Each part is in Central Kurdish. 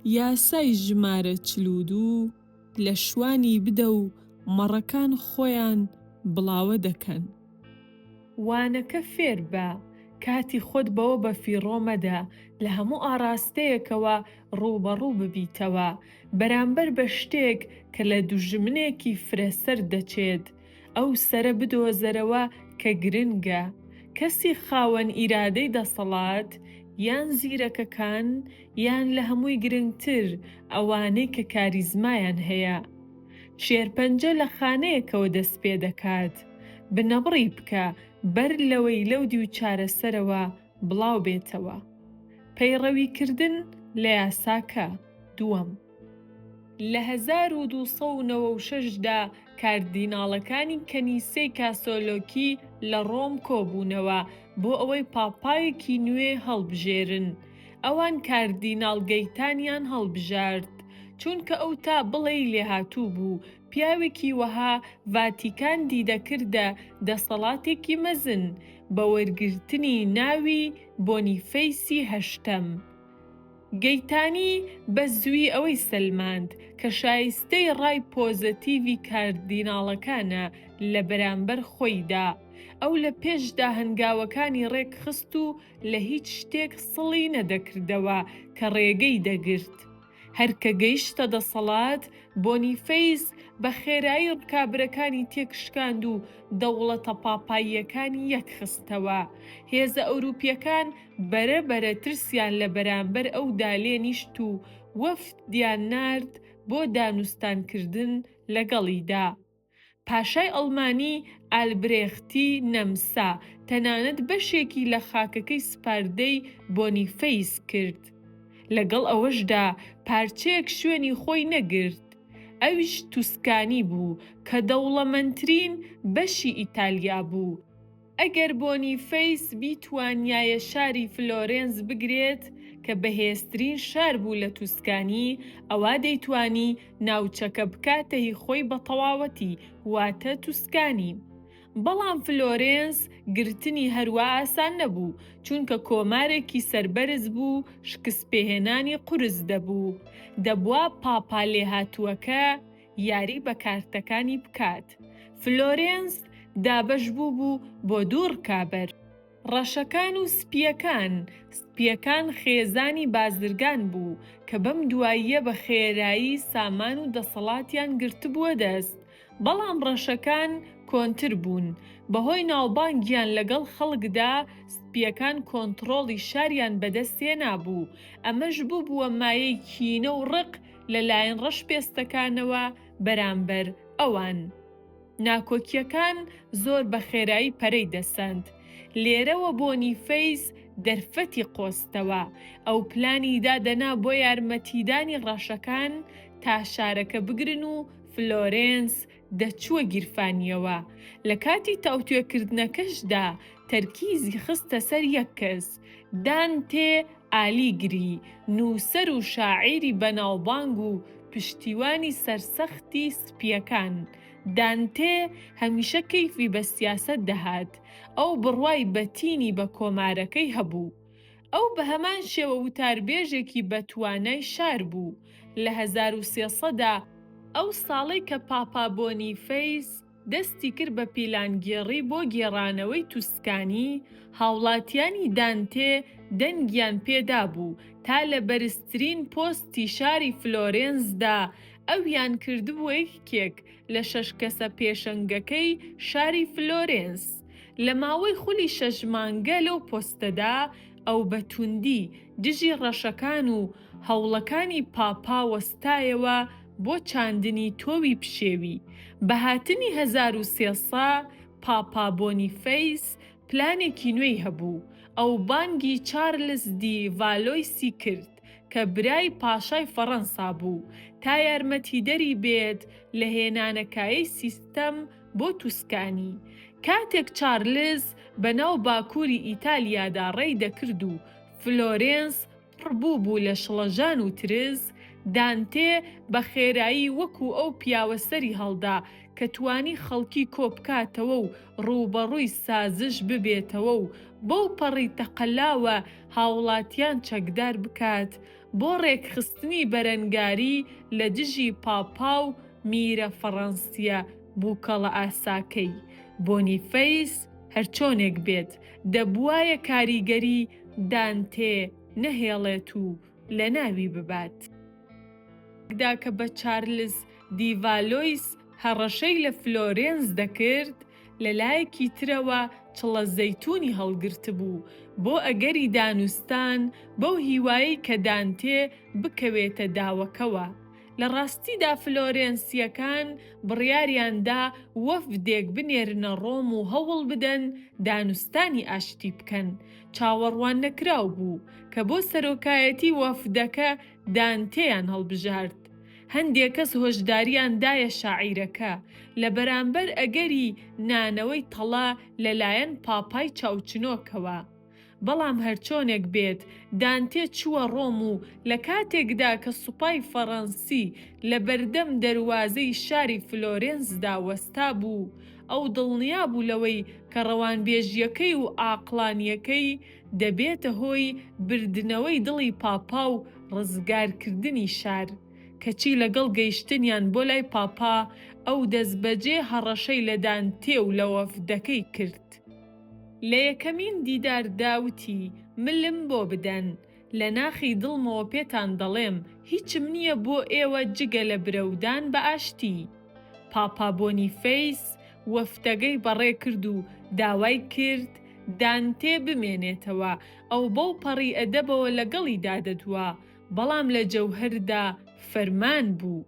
یاسای ژمارە 42 لە شوانی بدە و مەڕەکان خۆیان بڵاوە دەکەن. وانەکە فێر بە، کاتی خۆت بەوە بە فیڕۆ مەدە، لە هەموو ئاڕاستەیەکەوە ڕووبەڕوو ببیتەوە، بەرامبەر بە شتێک کە لە دوژمنێکی فرەسەر دەچێت، ئەو سەرە بدۆزەرەوە کە گرنگە. کەسی خاوەن ئیرادەی دەسەڵات، یان زیرەکەکان، یان لە هەمووی گرنگتر ئەوانەی کە کاریزمایان هەیە. شێرپەنجە لە خانەیەکەوە دەست پێ دەکات، بنەبڕی بکە بەر لەوەی لەو دی و چارەسەرەوە بڵاو بێتەوە. پەیڕەویکردن لە یاساکە. دووەم، لە 1296دا کاردیناڵەکانی کەنیسەی کاسۆلۆکی لە ڕۆم کۆبوونەوە بۆ ئەوەی پاپایەکی نوێ هەڵبژێرن. ئەوان کاردیناڵ گەیتانیان هەڵبژارد، چونکە ئەو تا بڵێی لێهاتوو بوو پیاوێکی وەها ڤاتیکان دیدەکردە دەسەڵاتێکی مەزن بە وەرگرتنی ناوی بۆنیفەیسی هەشتەم. گەیتانی بە زووی ئەوەی سەلماند کە شایستەی ڕای پۆزەتیڤی کاردیناڵەکانە لە بەرامبەر خۆیدا. ئەو لە پێشدا هەنگاوەکانی ڕێکخست و لە هیچ شتێک سڵی نەدەکردەوە کە ڕێگەی دەگرت. هەرکە گەیشتە دەسەڵات، بۆنیفەیس بە خێرایی ڕکابرەکانی تێکشکاند و دەوڵەتە پاپاییەکانی یەکخستەوە. هێزە ئەوروپیەکان بەرەبەرە ترسیان لە بەرامبەر ئەودا لێنیشت و وەفدیان نارد بۆ دانوستانکردن لەگەڵیدا. پاشای ئەڵمانی ئالبرێختی نەمسا تەنانەت بەشێکی لە خاکەکەی سپاردەی بۆنیفەیس کرد. لەگەڵ ئەوەشدا پارچەیەک شوێنی خۆی نەگرت، ئەویش توسکانی بوو کە دەوڵەمەندترین بەشی ئیتالیا بوو. ئەگەر بۆنیفەیس بیتوانیایە شاری فلۆرێنس بگرێت کە بەهێزترین شار بوو لە توسکانی، ئەوا دەیتوانی ناوچەکە بکاتە هی خۆی بە تەواوەتی، واتە توسکانی. بەڵام فلۆرێنس گرتنی هەروە ئاسان نەبوو، چونکە کۆمارێکی سەربەرز بوو، شکستپێهێنانی قورس دەبوو. دەبووە پاپا لێهاتووەکە یاری بە کارتەکانی بکات. فلۆرێنس دابەش بوو بۆ دوو ڕکابەر، ڕەشەکان و سپیەکان خێزانی بازرگان بوو کە بەم دواییە بە خێرایی سامان و دەسەڵاتیان گرتبووە دەست. بەڵام ڕەشەکان کۆنتر بوون، بەهۆی ناوبانگیان لەگەڵ خەڵکدا سپیەکان کۆنتڕۆڵی شاریان بەدەستێنا بوو. ئەمەش بووە مایەی کینە و ڕق لەلایەن ڕەشپێستەکانەوە بەرامبەر ئەوان. ناکۆکیەکان زۆر بە خێرایی پەرەی دەسەند. لێرەوە بۆنیفەیس دەرفەتی قۆستەوە، ئەو پلانی دادەنا بۆ یارمەتیدانی ڕەشەکان تا شارەکە بگرن و فلۆرێنس دەچووە گیرفانیەوە. لە کاتی تاوتوێکردنەکەشدا تەرکیزی خستە سەر یەک کەس، دانتێ ئالیگری، نووسەر و شاعیری بەناوبانگ و پشتیوانی سەرسەختی سپیەکان. دانتێ هەمیشە کەیفی بە سیاسەت دەهات، ئەو بڕوای بەتینی بە کۆمارەکەی هەبوو. ئەو بە هەمان شێوە وتاربێژێکی بەتوانای شار بوو. لە 1300دا ئەو ساڵەی کە پاپا بۆنیفەیس دەستی کرد بە پیلانگێڕی بۆ گێڕانەوەی توسکانی، هاوڵاتیانی دانتێ دەنگیان پێدا بوو تا لە بەرزترین پۆستی شاری فلۆرێنسدا ئەویان کردبووە یەکێک لە 6 کەسە پێشەنگەکەی شاری فلۆرێنس. لە ماوەی خولی 6 مانگە لەو پۆستەدا ئەو بە توندی دژی ڕەشەکان و هەوڵەکانی پاپا وەستایەوە بۆ چاندنی تۆوی پشێوی. بە هاتنی 1300 پاپا بۆنیفەیس پلانێکی نوێی هەبوو. ئەو بانگی چارلز دی ڤالۆیسی کرد کە برای پاشای فەڕەنسا بوو تا یارمەتیدەری بێت لە هێنانەکایی سیستەم بۆ توسکانی. کاتێک چارلز بەناو باکووری ئیتالیادا ڕێی دەکرد و فلۆرێنس پڕبوو بوو لە شڵەژان و ترس، دانتێ بە خێرایی وەکو ئەو پیاوەسەری هەڵدا کە توانی خەڵکی کۆبکاتەوە و ڕووبەڕووی سازش ببێتەوە و بەو پەڕی تەقەلاوە هاوڵاتیان چەکدار بکات، بۆ ڕێکخستنی بەرەنگاری لە دژی پاپا و میرە فەڕەنسیە بووکەڵە ئاساکەی. بۆنیفەیس هەرچۆنێک بێت دەبوایە کاریگەری دانتێ نەهێڵێت و لە ناوی ببات. دا کە بە چارلز دیڤالۆیس هەڕەشەی لە فلۆرێنس دەکرد، لەلایەکی ترەوە چڵە زەیتونی هەڵگرت بوو بۆ ئەگەری دانوستان بەو هیوایی کە دانتێ بکەوێتە داوەکەوە. لە ڕاستیدا فلۆرێنسیەکان بڕیاریاندا وەفدێک بنێرنە ڕۆم و هەوڵ بدەن دانوستانی ئاشتی بکەن. چاوەڕوان نەکراو بوو کە بۆ سەرۆکایەتی وەفدەکە دانتێیان هەڵبژارد. هەندێک کەس هۆشداریان دایە شاعیرەکە لە بەرامبەر ئەگەری نانەوەی تەڵا لەلایەن پاپای چاوچنۆکەوە. بەڵام هەرچۆنێک بێت دانتێ چووە ڕۆم و لە کاتێکدا کە سوپای فەڕەنسی لە بەردەم دەروازەی شاری فلۆرێنسدا وەستا بوو، ئەو دڵنیا بوو لەوەی کە ڕەوانبێژیەکەی و ئاقلانیەکەی دەبێتە هۆی بردنەوەی دڵی پاپا و ڕزگارکردنی شار. کەچی لەگەڵ گەیشتنیان بۆ لای پاپا ئەو دەستبەجێ هەڕەشەی لە دانتێ و لە وەفدەکەی کرد. لە یەکەمین دیدارداوتی ملم بۆ بدەن، لە ناخی دڵمەوە پێتان دەڵێم هیچم نییە بۆ ئێوە جگە لە برەودان بە ئاشتی. پاپا بۆنیفەیس وەفتەگەی بەڕێ کرد و داوای کرد دانتێ بمێنێتەوە. ئەو بەو پەڕی ئەدەبەوە لەگەڵی دادەدووە، بەڵام لە جەوهەردا فەرمان بوو.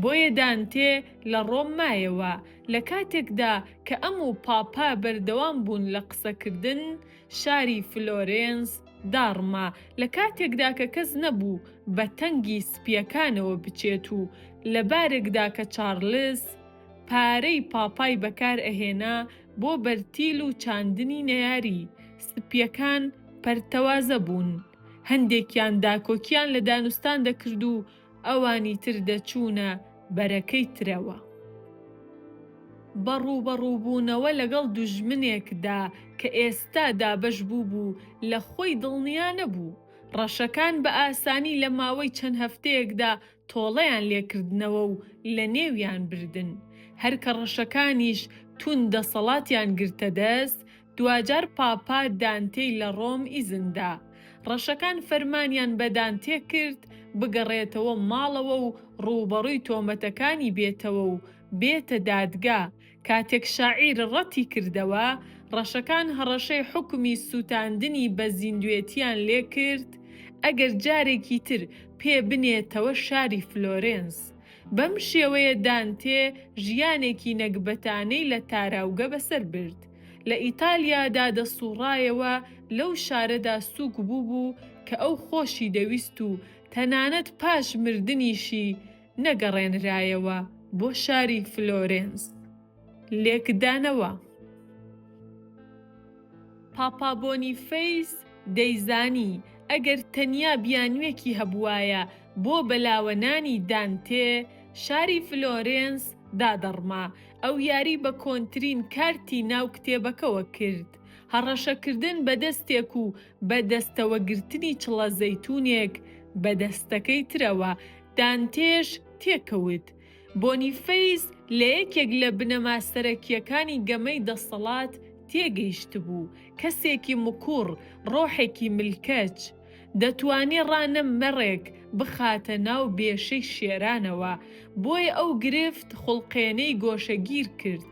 بۆیە دانتێ لە ڕۆم مایەوە. لە کاتێکدا کە ئەم و پاپا بەردەوام بوون لە قسەکردن، شاری فلۆرێنس داڕما. لە کاتێکدا کە کەس نەبوو بە تەنگی سپیەکانەوە بچێت و لە بارێکدا کە چارلز پارەی پاپای بەکار ئەهێنا بۆ بەرتیل و چاندنی نەیاری، سپیەکان پەرتەوازە بوون. هەندێکیان داکۆکیان لە دانوستان دەکرد و ئەوانی تر دەچوونە بەرەکەی ترەوە. بەڕووبوونەوە لەگەڵ دوژمنێکدا کە ئێستا دابەش بوو لە خۆی دڵنیا نەبوو. ڕەشەکان بە ئاسانی لە ماوەی چەند هەفتەیەکدا تۆڵەیان لێکردنەوە و لە نێویان بردن. هەرکە ڕەشەکانیش تون دەسەڵاتیان گرتە دەست، دوجار پاپا دانتێی لە ڕۆم ئیزندا. ڕەشەکان فەرمانیان بە دانتێ کرد بگەڕێتەوە ماڵەوە و ڕووبەڕووی تۆمەتەکانی بێتەوە و بێتە دادگا. کاتێک شاعیر ڕەتی کردەوە، ڕەشەکان هەڕەشەی حکمی سوتاندنی بە زیندوێتیان لێ کرد ئەگەر جارێکی تر پێ بنێتەوە شاری فلۆرێنس. بەم شێوەیە دانتێ ژیانێکی نەکبەتانەی لە تاراوگە بەسەر برد. لە ئیتالیادا دەسوڕایەوە لەو شارەدا سووک بوو کە ئەو خۆشی دەویست و تەنانەت پاش مردنیشی نەگەڕێنرایەوە بۆ شاری فلۆرێنس. لێکدانەوە. پاپا بۆنیفەیس دەیزانی ئەگەر تەنیا بیانوێکی هەبوایە بۆ بەلاوەنانی دانتێ، شاری فلۆرێنس دادەڕما. ئەو یاری بە کۆنترین کارتی ناو کتێبەکەوە کرد. هەڕەشەکردن بە دەستێک و بە دەستەوەگرتنی چڵە زەیتونێک بە دەستەکەی ترەوە. دانتێش تێکەوت. بۆنیفەیس لە یەکێک لە بنەما سەرەکیەکانی گەمەی دەسەڵات تێگەیشت بوو. کەسێکی مکوڕ، ڕۆحێکی ملکەچ، دەتوانێ ڕانە مەڕێک بخاتە ناو بێشەی شێرانەوە. بۆیە ئەو گرفت خوڵقێنەی گۆشەگیر کرد.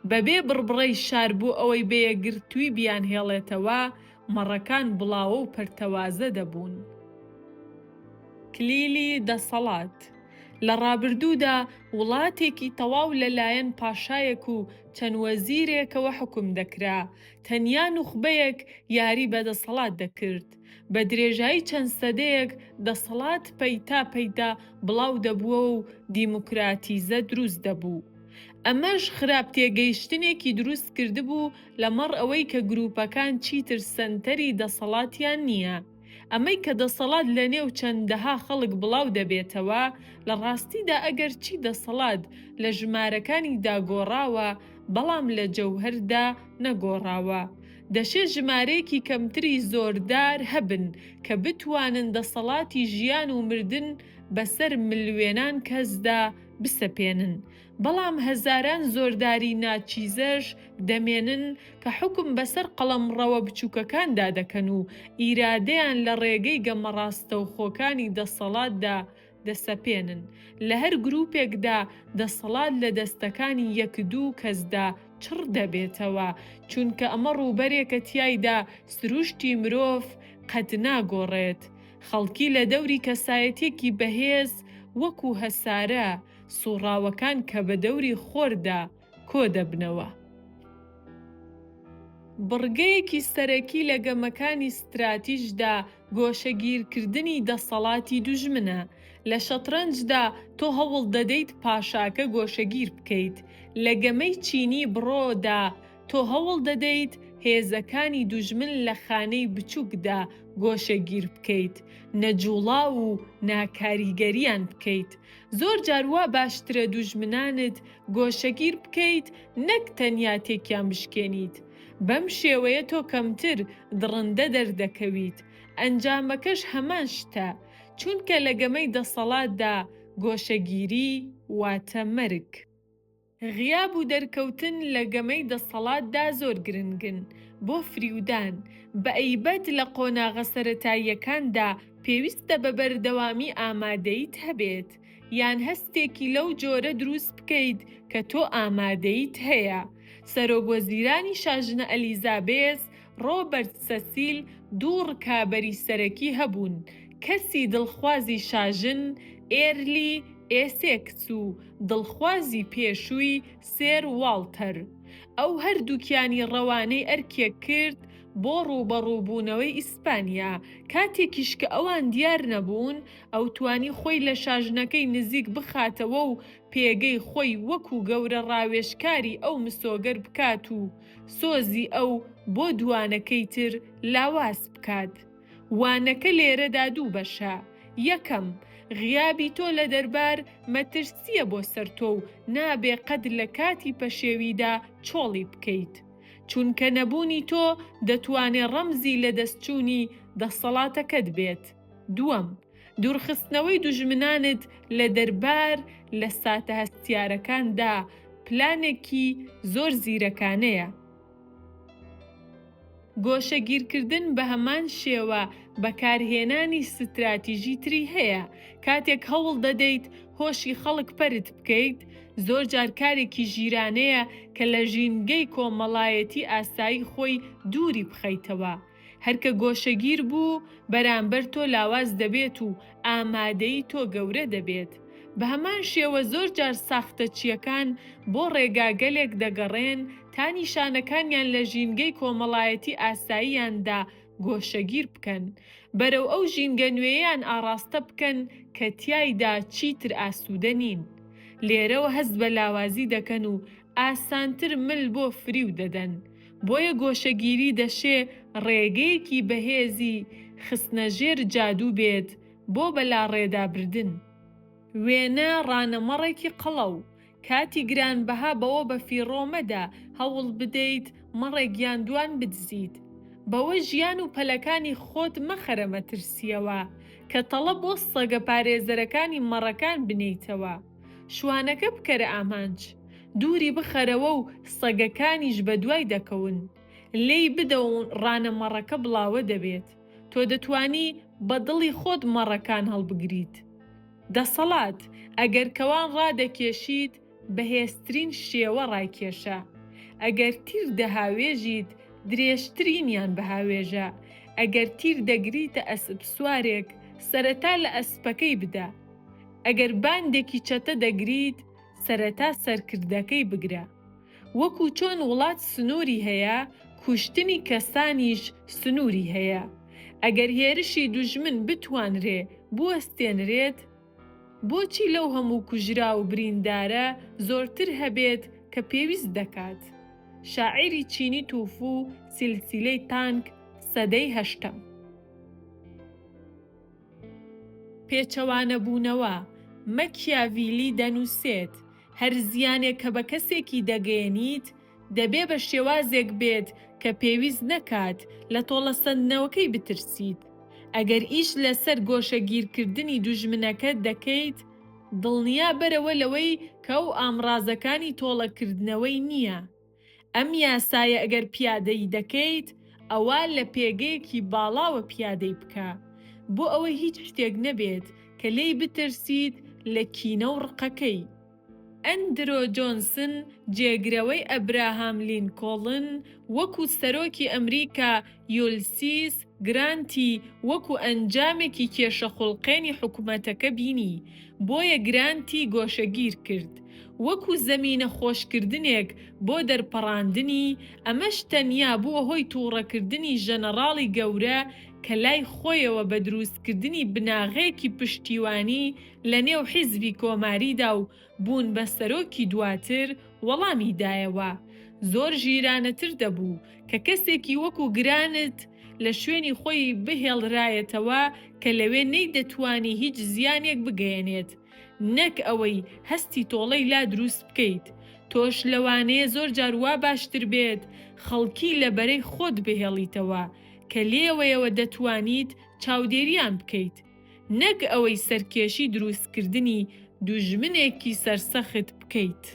بەبێ بڕبڕەی شار بوو ئەوەی بەیەگرتووی بیان هێڵێتەوە، مەڕەکان بڵاوە و پەرتەوازە دەبوون. کلیلی دەسەڵات. لە ڕابردوودا وڵاتێکی تەواو لەلایەن پاشایەک و چەند وەزیرێکەوە حکم دەکرا. تەنیا نوخبەیەک یاری بە دەسەڵات دەکرد. بە درێژایی چەند سەدەیەک دەسەڵات پەیتا بڵاو دەبووە و دیموکراتیزە دروست دەبوو. ئەمەش خراپ تێگەیشتنێکی دروست کردبوو لەمەڕ ئەوەی کە گروپەکان چیتر سەنتەری دەسەڵاتیان نییە. ئەمەی کە دەسەڵات لە نێو چەندەها خەڵک بڵاو دەبێتەوە، لە ڕاستیدا ئەگەر چی دەسەڵات لە ژمارەکانی داگۆڕاوە، بەڵام لە جەوهەردا نەگۆڕاوە. دەشێت ژمارەیەکی کەمتری زۆردار هەبن کە بتوانن دەسەڵاتی ژیان و مردن بەسەر ملیۆنان کەسدا بسەپێنن. بەڵام هەزاران زۆرداری ناچیزەش دەمێنن کە حکم بەسەر قەڵەمڕەوە بچووکەکاندا دەکەن و ئیرادەیان لە ڕێگەی گەمەڕاستەوخۆکانی دەسەڵاتدا دەسەپێنن. لە هەر گروپێکدا دەسەڵات لە دەستەکانی یەک دوو کەسدا چڕ دەبێتەوە، چونکە ئەمە ڕووبەرێکە تیایدا سروشتی مرۆڤ قەت ناگۆڕێت. خەڵکی لە دەوری کەسایەتێکی بەهێز وەکو هەسارە سوڕاوەکان کە بە دەوری خۆردا کۆ دەبنەوە. بڕگەیەکی سەرەکی لە گەمەکانی ستراتیژدا گۆشەگیرکردنی دەسەڵاتی دوژمنە. لە شەترەنجدا تۆ هەوڵ دەدەیت پاشاکە گۆشەگیر بکەیت. لە گەمەی چینی بڕۆدا تۆ هەوڵ دەدەیت هێزەکانی دوژمن لە خانەی بچووکدا گۆشەگیر بکەیت، نەجوڵا و ناکاریگەریان بکەیت. زۆر جاروا باشترە دوژمنانت گۆشەگیر بکەیت، نەک تەنیا تێکیان بشکێنیت. بەم شێوەیە تۆ کەمتر دڕندە دەردەکەویت. ئەنجامەکەش هەمان شتە، چونکە لە گەمەی دەسەڵاتدا گۆشەگیری واتە مەرگ. غیاب و دەرکەوتن لە گەمەی دەسەڵاتدا زۆر گرنگن بۆ فریودان. بە ئەیبەت لە قۆناغە سەرەتاییەکاندا پێویستە بە بەردەوامی ئامادەیت هەبێت، یان هەستێکی لەو جۆرە دروست بکەیت کە تۆ ئامادەیت هەیە. سەرۆکوەزیرانی شاژنە ئەلیزابێس، ڕۆبەرت سەسیل دوو ڕکابەری سەرەکی هەبوون، کەسی دڵخوازی شاژن ئێرلی ئێسێکس و دڵخوازی پێشووی سێر واڵتەر. ئەو هەردووکیانی ڕەوانەی ئەرکێک کرد بۆ ڕووبەڕووبوونەوەی ئیسپانیا. کاتێکیش کە ئەوان دیار نەبوون، ئەو توانی خۆی لە شاژنەکەی نزیک بخاتەوە و پێگەی خۆی وەکو گەورە ڕاوێژکاری ئەو مسۆگەر بکات و سۆزی ئەو بۆ دوانەکەی تر لاواز بکات. وانەکە لێرەدا دوو بەشە. یەکەم، غیابی تۆ لە دەربار مەترسیە بۆ سەر تۆ و نابێ قەد لە کاتی پەشێویدا چۆڵی بکەیت، چونکە نەبوونی تۆ دەتوانێ ڕەمزی لە دەستچوونی دەسەڵاتەکەت بێت. دووەم، دوورخستنەوەی دوژمنانت لە دەربار لە ساتە هەستیارەکاندا پلانێکی زۆر زیرەکانەیە. گۆشەگیرکردن بە هەمان شێوە بەکارهێنانی ستراتیژی تری هەیە. کاتێک هەوڵ دەدەیت هۆشی خەڵک پەرت بکەیت، زۆر جار کارێکی ژیرانەیە کە لە ژینگەی کۆمەڵایەتی ئاسایی خۆی دووری بخەیتەوە. هەرکە گۆشەگیر بوو، بەرامبەر تۆ لاواز دەبێت و ئامادەی تۆ گەورە دەبێت. بە هەمان شێوە زۆر جار ساختەچیەکان بۆ ڕێگاگەلێک دەگەڕێن تا نیشانەکانیان لە ژینگەی کۆمەڵایەتی ئاساییاندا گۆشەگیر بکەن، بەرەو ئەو ژینگە نوێیان ئاڕاستە بکەن کە تیایدا چیتر ئاسوودە نین. لێرەوە هەست بە لاوازی دەکەن و ئاسانتر مل بۆ فریو دەدەن. بۆیە گۆشەگیری دەشێ ڕێگەیەکی بەهێزی خستنەژێر جادوو بێت بۆ بەلاڕێدابردن. وێنە ڕانەمەڕێکی قەڵەو. کاتی گرانبەها بەوە بە فیڕۆمەدا هەوڵ بدەیت مەڕێک گیاندوان بدزیت. بەوە ژیان و پەلەکانی خۆت مەخەرە مەترسیەوە کە تەڵە بۆ سەگە پارێزەرەکانی مەڕەکان بنیتەوە. شوانەکە بکەرە ئامانج، دووری بخەرەوە و سەگەکانیش بە دوای دەکەون. لێی بدە و ڕانەمەڕەکە بڵاوە دەبێت. تۆ دەتوانی بە دڵی خۆت مەڕەکان هەڵبگریت. دەسەڵات ئەگەر کەوان ڕادەکێشیت بەهێزترین شێوە ڕایکێشە. ئەگەر تیر دەهاوێژیت درێژترینیان بەهاوێژە. ئەگەر تیر دەگریتە ئەسپ سوارێک سەرەتا لە ئەسپەکەی بدە. ئەگەر باندێکی چەتە دەگریت سەرەتا سەرکردەکەی بگرە. وەکو چۆن وڵات سنووری هەیە، کوشتنی کەسانیش سنووری هەیە. ئەگەر هێرشی دوژمن بتوانرێ بوەستێنرێت، بۆچی لەو هەموو کوژرا و بریندارە زۆرتر هەبێت کە پێویست دەکات؟ شاعیری چینی تووفو، سیلسیلەی تانک، سەدەی هەشتەم. پێچەوانە بوونەوە. مەکیاڤیلی دەنووسێت هەر زیانێک کە بە کەسێکی دەگەیەنیت دەبێ بە شێوازێک بێت کە پێویست نەکات لە تۆڵەسەندنەوەکەی بترسیت. ئەگەر ئیش لەسەر گۆشەگیرکردنی دوژمنەکەت دەکەیت، دڵنیا بەرەوە لەوەی کە ئەو ئامڕازەکانی تۆڵەکردنەوەی نییە. ئەم یاسایە ئەگەر پیادەی دەکەیت، ئەوە لە پێگەیەکی باڵاوە پیادەی بکە، بۆ ئەوەی هیچ شتێک نەبێت کە لێی بترسیت لە کینە و ڕقەکەی. ئەندرۆ جۆنسن جێگرەوەی ئەبراهام لینکۆڵن وەکو سەرۆکی ئەمریکا یۆلسیس گرانتی وەکو ئەنجامێکی کێشەخوڵقێنی حکوومەتەکە بینی، بۆیە گرانتی گۆشەگیر کرد وەکو زەمینە خۆشکردنێک بۆ دەرپەڕاندنی. ئەمەش تەنیا بووە هۆی تووڕەکردنی ژەنەڕاڵی گەورە کە لای خۆیەوە بە دروستکردنی بناغەیەکی پشتیوانی لە نێو حیزبی کۆماریدا و بوون بە سەرۆکی دواتر وەڵامی دایەوە. زۆر ژیرانەتر دەبوو کە کەسێکی وەکو گرانت لە شوێنی خۆی بهێڵرایەتەوە کە لەوێ نەیدەتوانی هیچ زیانێک بگەێنێت، نەک ئەوەی هەستی تۆڵەی لا دروست بکەیت. تۆش لەوانەیە زۆر جاروا باشتر بێت خەڵکی لە بەرەی خۆت بهێڵیتەوە کە لێوەیەوە دەتوانیت چاودێریان بکەیت، نەک ئەوەی سەرکێشی دروستکردنی دوژمنێکی سەرسەخت بکەیت.